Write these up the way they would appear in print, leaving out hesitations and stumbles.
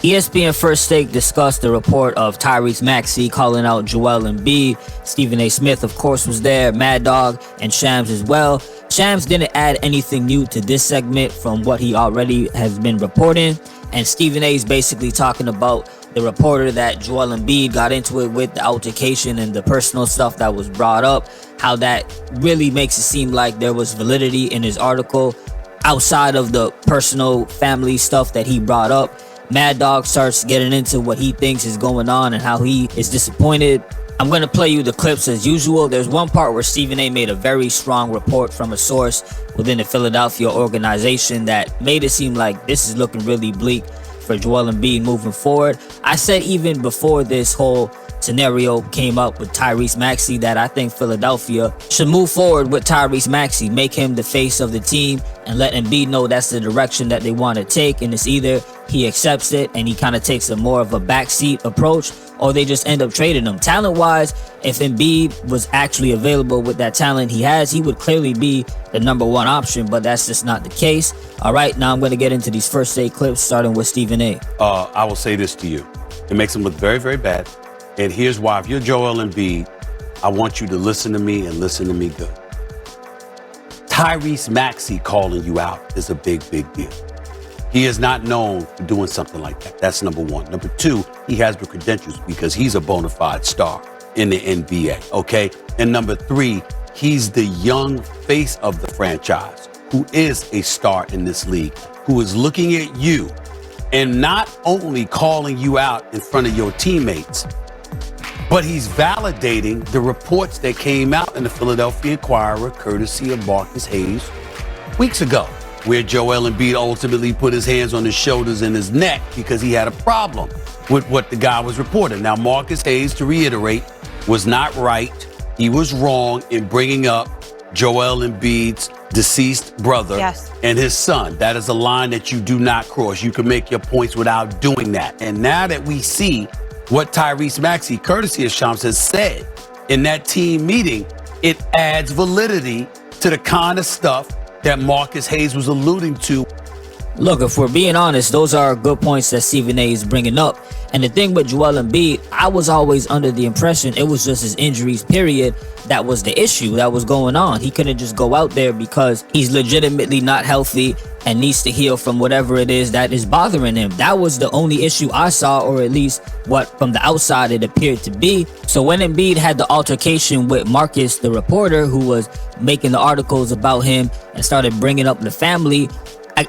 ESPN First Take discussed the report of Tyrese Maxey calling out Joel Embiid. Stephen A. Smith, of course, was there, Mad Dog, and Shams as well. Shams didn't add anything new to this segment from what he already has been reporting. And Stephen A. is basically talking about the reporter that Joel Embiid got into it with, the altercation and the personal stuff that was brought up, how that really makes it seem like there was validity in his article outside of the personal family stuff that he brought up. Mad Dog starts getting into what he thinks is going on and how he is disappointed. I'm going to play you the clips as usual. There's one part where Stephen A. made a very strong report from a source within the Philadelphia organization that made it seem like this is looking really bleak for Joel Embiid moving forward. I said even before this whole scenario came up with Tyrese Maxey that I think Philadelphia should move forward with Tyrese Maxey, make him the face of the team, and let Embiid know that's the direction that they want to take. And it's either he accepts it and he kind of takes a more of a backseat approach, or they just end up trading him. Talent-wise, if Embiid was actually available with that talent he has, he would clearly be the number one option, but that's just not the case. All right, now I'm going to get into these First Take clips, starting with Stephen A. I will say this to you. It makes him look very, very bad. And here's why. If you're Joel Embiid, I want you to listen to me and listen to me good. Tyrese Maxey calling you out is a big, big deal. He is not known for doing something like that. That's number one. Number two, he has the credentials because he's a bona fide star in the NBA, okay? And number three, he's the young face of the franchise who is a star in this league, who is looking at you and not only calling you out in front of your teammates, but he's validating the reports that came out in the Philadelphia Inquirer, courtesy of Marcus Hayes, weeks ago, where Joel Embiid ultimately put his hands on his shoulders and his neck because he had a problem with what the guy was reporting. Now, Marcus Hayes, to reiterate, was not right. He was wrong in bringing up Joel Embiid's deceased brother and his son. That is a line that you do not cross. You can make your points without doing that. And now that we see what Tyrese Maxey, courtesy of Shams, has said in that team meeting, it adds validity to the kind of stuff that Marcus Hayes was alluding to. Look, if we're being honest, those are good points that Stephen A. is bringing up. And the thing with Joel Embiid, I was always under the impression it was just his injuries, period, that was the issue that was going on. He couldn't just go out there because he's legitimately not healthy and needs to heal from whatever it is that is bothering him. That was the only issue I saw, or at least what from the outside it appeared to be. So when Embiid had the altercation with Marcus, the reporter who was making the articles about him, and started bringing up the family,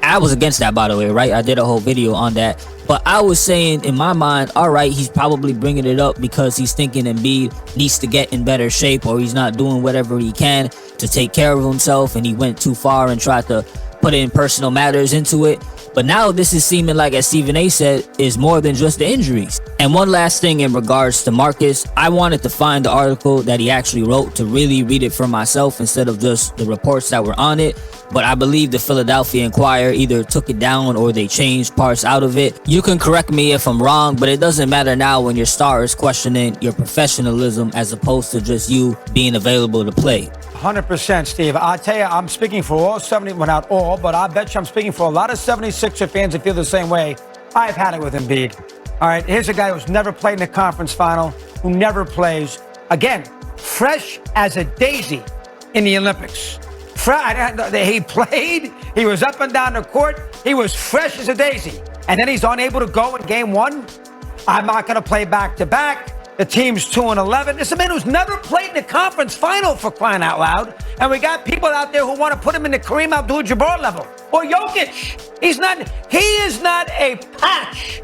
I was against that, by the way, right? I did a whole video on that. But I was saying in my mind, all right, he's probably bringing it up because he's thinking Embiid needs to get in better shape, or he's not doing whatever he can to take care of himself, and he went too far and tried to put in personal matters into it. But now this is seeming like, as Stephen A. said, is more than just the injuries. And one last thing in regards to Marcus, I wanted to find the article that he actually wrote to really read it for myself instead of just the reports that were on it. But I believe the Philadelphia Inquirer either took it down or they changed parts out of it. You can correct me if I'm wrong, but it doesn't matter now when your star is questioning your professionalism as opposed to just you being available to play. 100%, Steve. I tell you, I'm speaking for all 70, well, not all, but I bet you I'm speaking for a lot of 76er fans that feel the same way. I've had it with Embiid. All right, here's a guy who's never played in the conference final, who never plays. Again, fresh as a daisy in the Olympics. He played, he was up and down the court, he was fresh as a daisy. And then he's unable to go in game one. I'm not going to play back-to-back. The team's 2-11. It's a man who's never played in the conference final, for crying out loud. And we got people out there who want to put him in the Kareem Abdul-Jabbar level. Or Jokic. He is not a patch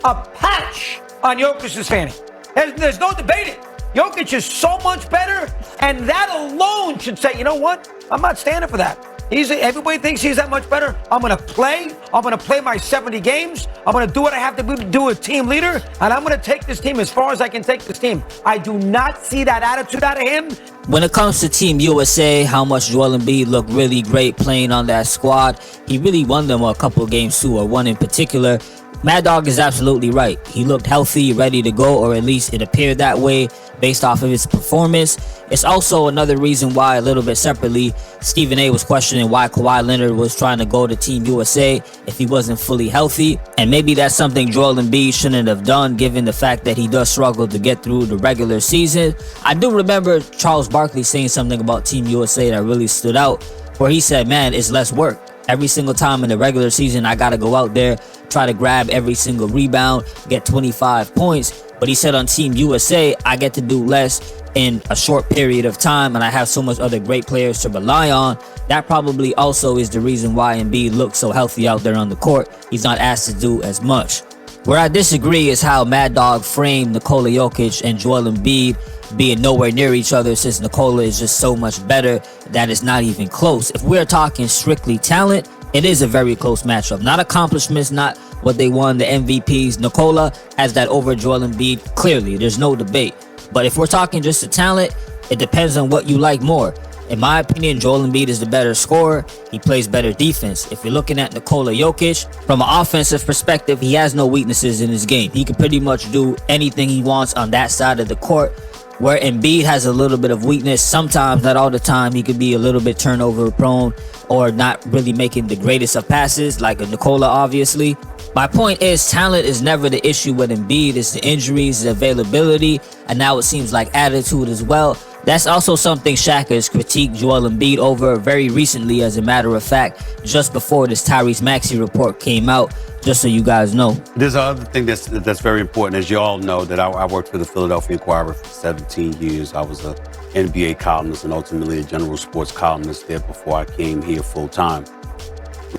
on Jokic's fanny. There's no debating. Jokic is so much better, and that alone should say, you know what? I'm not standing for that. Everybody thinks he's that much better. I'm going to play. I'm going to play my 70 games. I'm going to do what I have to do as team leader, and I'm going to take this team as far as I can take this team. I do not see that attitude out of him. When it comes to Team USA, how much Joel Embiid looked really great playing on that squad. He really won them a couple of games too, or one in particular. Mad Dog is absolutely right. He looked healthy, ready to go, or at least it appeared that way. based off of his performance. It's also another reason why, a little bit separately, Stephen A was questioning why Kawhi Leonard was trying to go to Team USA if he wasn't fully healthy. And maybe that's something Joel Embiid shouldn't have done, given the fact that he does struggle to get through the regular season. I do remember Charles Barkley saying something about Team USA that really stood out, where he said, man, it's less work. Every single time in the regular season, I got to go out there, try to grab every single rebound, get 25 points. But he said on Team USA, I get to do less in a short period of time, and I have so much other great players to rely on. That probably also is the reason why Embiid looks so healthy out there on the court. He's not asked to do as much. Where I disagree is how Mad Dog framed Nikola Jokic and Joel Embiid being nowhere near each other, since Nikola is just so much better that it's not even close. If we're talking strictly talent, it is a very close matchup. Not accomplishments, not what they won, the MVPs. Nikola has that over Joel Embiid, clearly. There's no debate. But if we're talking just the talent, it depends on what you like more. In my opinion, Joel Embiid is the better scorer. He plays better defense. If you're looking at Nikola Jokic, from an offensive perspective, he has no weaknesses in his game. He can pretty much do anything he wants on that side of the court. Where Embiid has a little bit of weakness, sometimes, not all the time, he could be a little bit turnover prone or not really making the greatest of passes, like a Nikola, obviously. My point is, talent is never the issue with Embiid. It's the injuries, the availability, and now it seems like attitude as well. That's also something Shaq has critiqued Joel Embiid over very recently, as a matter of fact, just before this Tyrese Maxey report came out, just so you guys know. There's another thing that's very important. As you all know, that I worked for the Philadelphia Inquirer for 17 years. I was an NBA columnist and ultimately a general sports columnist there before I came here full time.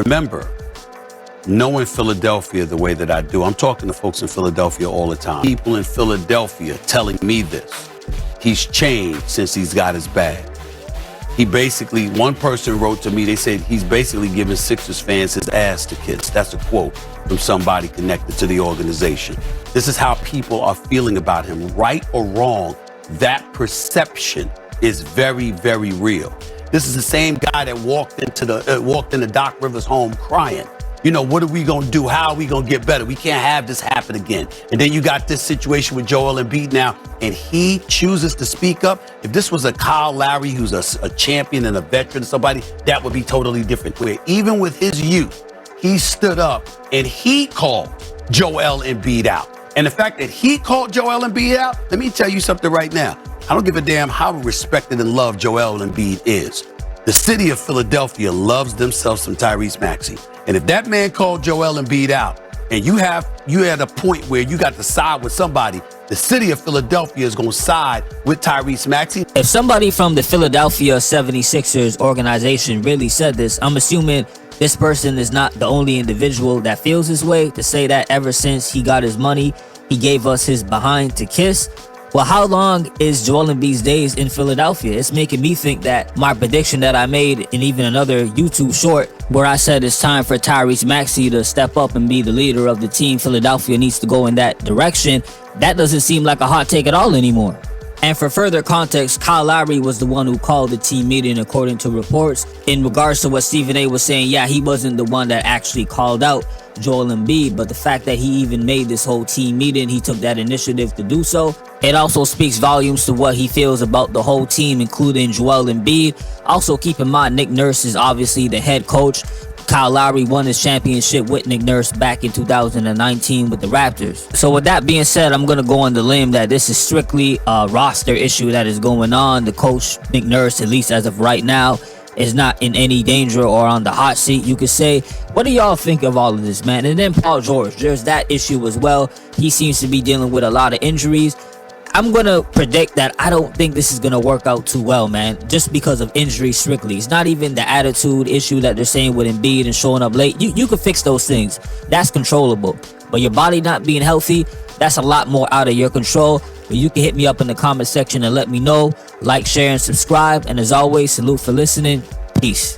Remember, knowing Philadelphia the way that I do, I'm talking to folks in Philadelphia all the time. People in Philadelphia telling me this. He's changed since he's got his bag. He basically, one person wrote to me, they said he's basically giving Sixers fans his ass to kiss. That's a quote from somebody connected to the organization. This is how people are feeling about him. Right or wrong, that perception is very, very real. This is the same guy that walked into Doc Rivers' home crying. You know, what are we going to do? How are we going to get better? We can't have this happen again. And then you got this situation with Joel Embiid now, and he chooses to speak up. If this was a Kyle Lowry, who's a champion and a veteran, somebody, that would be totally different. Where even with his youth, he stood up and he called Joel Embiid out. And the fact that he called Joel Embiid out, let me tell you something right now. I don't give a damn how respected and loved Joel Embiid is. The city of Philadelphia loves themselves some Tyrese Maxey. And if that man called Joel Embiid out, and you at a point where you got to side with somebody, the city of Philadelphia is going to side with Tyrese Maxey. If somebody from the Philadelphia 76ers organization really said this, I'm assuming this person is not the only individual that feels this way, to say that ever since he got his money, he gave us his behind to kiss. Well, how long is Joel Embiid's days in Philadelphia? It's making me think that my prediction that I made in even another YouTube short, where I said it's time for Tyrese Maxey to step up and be the leader of the team, Philadelphia needs to go in that direction, that doesn't seem like a hot take at all anymore. And for further context, Kyle Lowry was the one who called the team meeting, according to reports. In regards to what Stephen A was saying, yeah, he wasn't the one that actually called out Joel Embiid, but the fact that he even made this whole team meeting, he took that initiative to do so. It also speaks volumes to what he feels about the whole team, including Joel Embiid. Also, keep in mind, Nick Nurse is obviously the head coach. Kyle Lowry won his championship with Nick Nurse back in 2019 with the Raptors. So with that being said, I'm going to go on the limb that this is strictly a roster issue that is going on. The coach, Nick Nurse, at least as of right now, is not in any danger or on the hot seat, you could say. What do y'all think of all of this, man? And then Paul George, there's that issue as well. He seems to be dealing with a lot of injuries. I'm going to predict that I don't think this is going to work out too well, man, just because of injury strictly. It's not even the attitude issue that they're saying with Embiid and showing up late. You can fix those things. That's controllable. But your body not being healthy, that's a lot more out of your control. But you can hit me up in the comment section and let me know. Like, share, and subscribe. And as always, salute for listening. Peace.